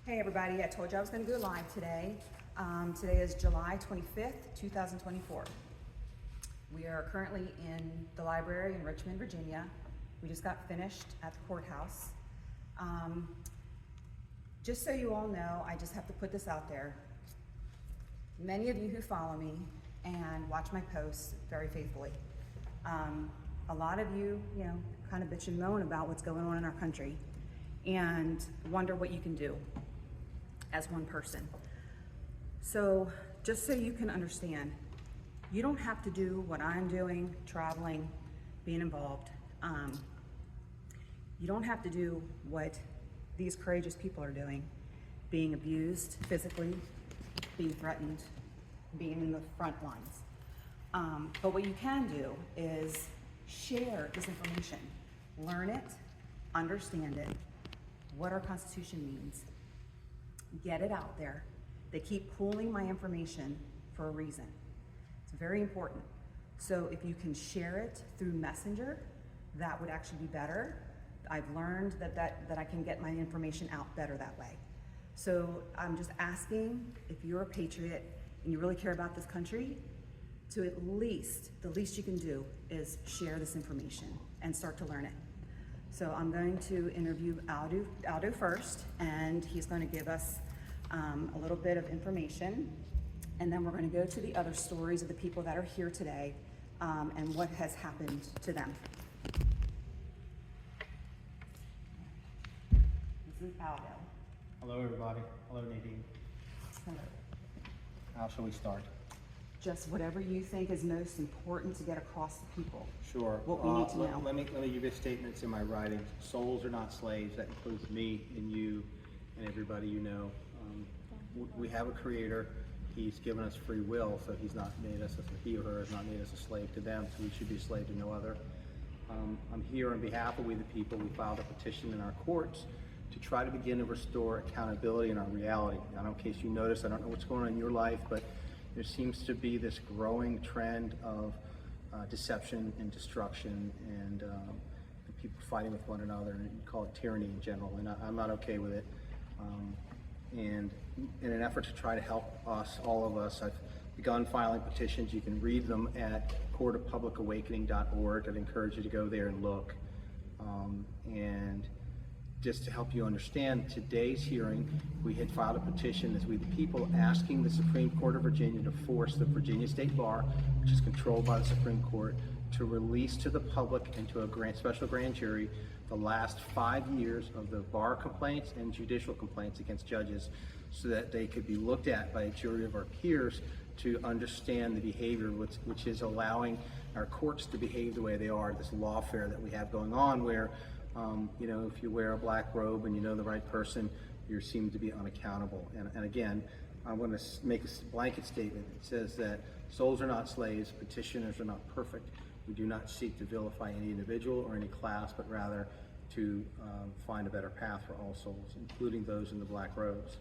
Hey everybody, I told you I was going to go live today. Today is July 25th, 2024. We are currently in the library in Richmond, Virginia. We just got finished at the courthouse. Just so you all know, I just have to put this out there. Many of you who follow me and watch my posts very faithfully, a lot of you, kind of bitch and moan about what's going on in our country and wonder what you can do as one person. So just so you can understand, you don't have to do what I'm doing, traveling, being involved. You don't have to do what these courageous people are doing, being abused physically, being threatened, being in the front lines. But what you can do is share this information, learn it, understand it, what our Constitution means, get it out there. They keep pooling my information for a reason. It's very important. So if you can share it through Messenger, that would actually be better. I've learned that I can get my information out better that way. So I'm just asking, if you're a patriot and you really care about this country, to at least, the least you can do is share this information and start to learn it. So I'm going to interview Aldo first, and he's going to give us a little bit of information, and then we're going to go to the other stories of the people that are here today and what has happened to them. This is Aldo. Hello everybody. Hello Nadine. Hello. How shall we start? Just whatever you think is most important to get across to people. Sure. What we need to know. Let me give you statements in my writing. Souls are not slaves. That includes me and you and everybody you know. We have a creator. He's given us free will, so he's not made us, he or her has not made us a slave to them, so we should be a slave to no other. I'm here on behalf of we the people. We filed a petition in our courts to try to begin to restore accountability in our reality. Now, in case you notice, I don't know what's going on in your life, but there seems to be this growing trend of deception and destruction and people fighting with one another, and you call it tyranny in general, and I'm not okay with it. And in an effort to try to help us, all of us, I've begun filing petitions. You can read them at courtofpublicawakening.org. I'd encourage you to go there and look. And just to help you understand, today's hearing, we had filed a petition as we the people asking the Supreme Court of Virginia to force the Virginia State Bar, which is controlled by the Supreme Court, to release to the public and to a special grand jury the last 5 years of the bar complaints and judicial complaints against judges, so that they could be looked at by a jury of our peers to understand the behavior which is allowing our courts to behave the way they are, this lawfare that we have going on where if you wear a black robe and you know the right person, you seem to be unaccountable. And again, I'm going to make a blanket statement. It says that souls are not slaves, petitioners are not perfect. We do not seek to vilify any individual or any class, but rather to find a better path for all souls, including those in the black robes.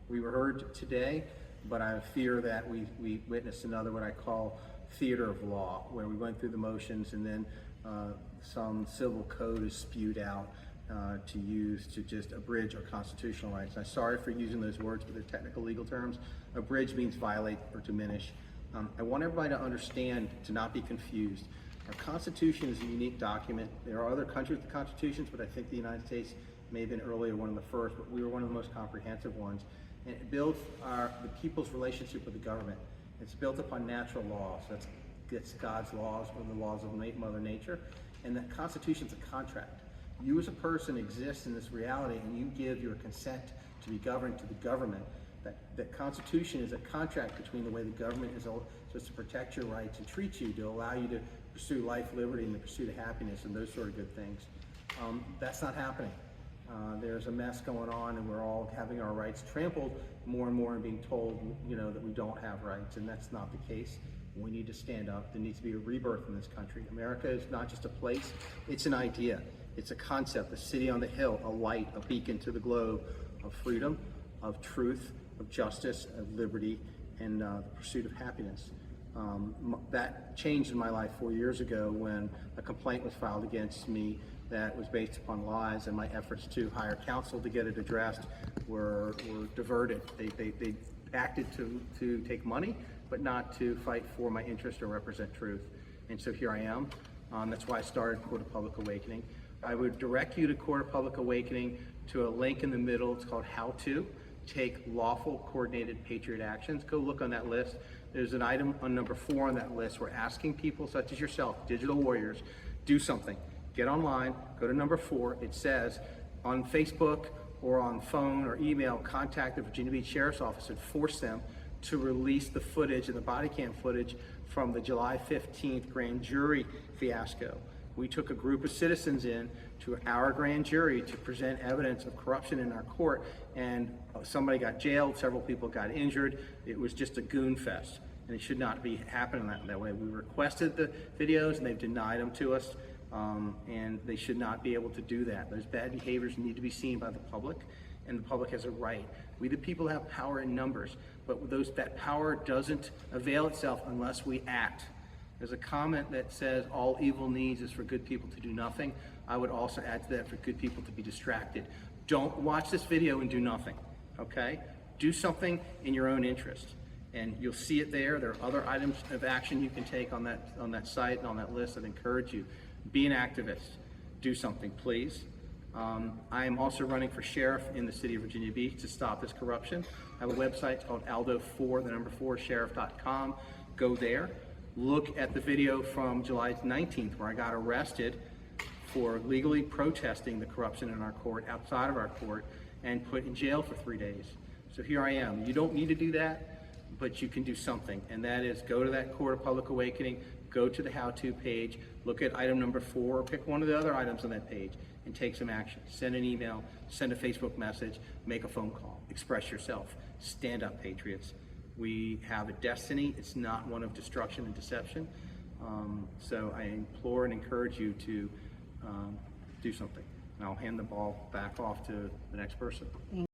We were heard today, but I fear that we witnessed another what I call theater of law, where we went through the motions and then some civil code is spewed out to use to just abridge our constitutional rights. I'm sorry for using those words, but they're technical legal terms. Abridge means violate or diminish. I want everybody to understand, to not be confused. Our Constitution is a unique document. There are other countries with constitutions, but I think the United States may have been earlier, one of the first, but we were one of the most comprehensive ones. And it builds the people's relationship with the government. It's built upon natural laws. That's God's laws or the laws of Mother Nature. And the Constitution is a contract. You as a person exist in this reality, and you give your consent to be governed to the government. That Constitution is a contract between the way the government is supposed to protect your rights and treat you, to allow you to pursue life, liberty, and the pursuit of happiness and those sort of good things. That's not happening. There's a mess going on, and we're all having our rights trampled more and more and being told, that we don't have rights, and that's not the case. We need to stand up. There needs to be a rebirth in this country. America is not just a place, it's an idea. It's a concept, a city on the hill, a light, a beacon to the globe of freedom, of truth, of justice, of liberty, and the pursuit of happiness. That changed in my life 4 years ago when a complaint was filed against me that was based upon lies, and my efforts to hire counsel to get it addressed were diverted. They acted to take money, but not to fight for my interest or represent truth. And so here I am. That's why I started Court of Public Awakening. I would direct you to Court of Public Awakening to a link in the middle. It's called How To Take Lawful Coordinated Patriot Actions. Go look on that list. There's an item on number 4 on that list. We're asking people such as yourself, digital warriors, do something. Get online, go to number 4. It says on Facebook or on phone or email, contact the Virginia Beach Sheriff's Office and force them to release the footage and the body cam footage from the July 15th grand jury fiasco. We took a group of citizens in to our grand jury to present evidence of corruption in our court, and somebody got jailed, several people got injured. It was just a goon fest, and it should not be happening that way. We requested the videos, and they've denied them to us, and they should not be able to do that. Those bad behaviors need to be seen by the public, and the public has a right. We the people have power in numbers, but that power doesn't avail itself unless we act. There's a comment that says all evil needs is for good people to do nothing. I would also add to that for good people to be distracted. Don't watch this video and do nothing, okay? Do something in your own interest, and you'll see it there. There are other items of action you can take on that site and on that list. I'd encourage you. Be an activist. Do something, please. I am also running for sheriff in the city of Virginia Beach to stop this corruption. I have a website called aldo4sheriff.com. Go there. Look at the video from July 19th where I got arrested for legally protesting the corruption in our court, outside of our court, and put in jail for 3 days. So here I am. You don't need to do that, but you can do something, and that is go to that Court of Public Awakening, go to the how-to page, look at item number 4, or pick one of the other items on that page, and take some action. Send an email, send a Facebook message, make a phone call, express yourself. Stand up, patriots. We have a destiny. It's not one of destruction and deception. So I implore and encourage you to do something. And I'll hand the ball back off to the next person.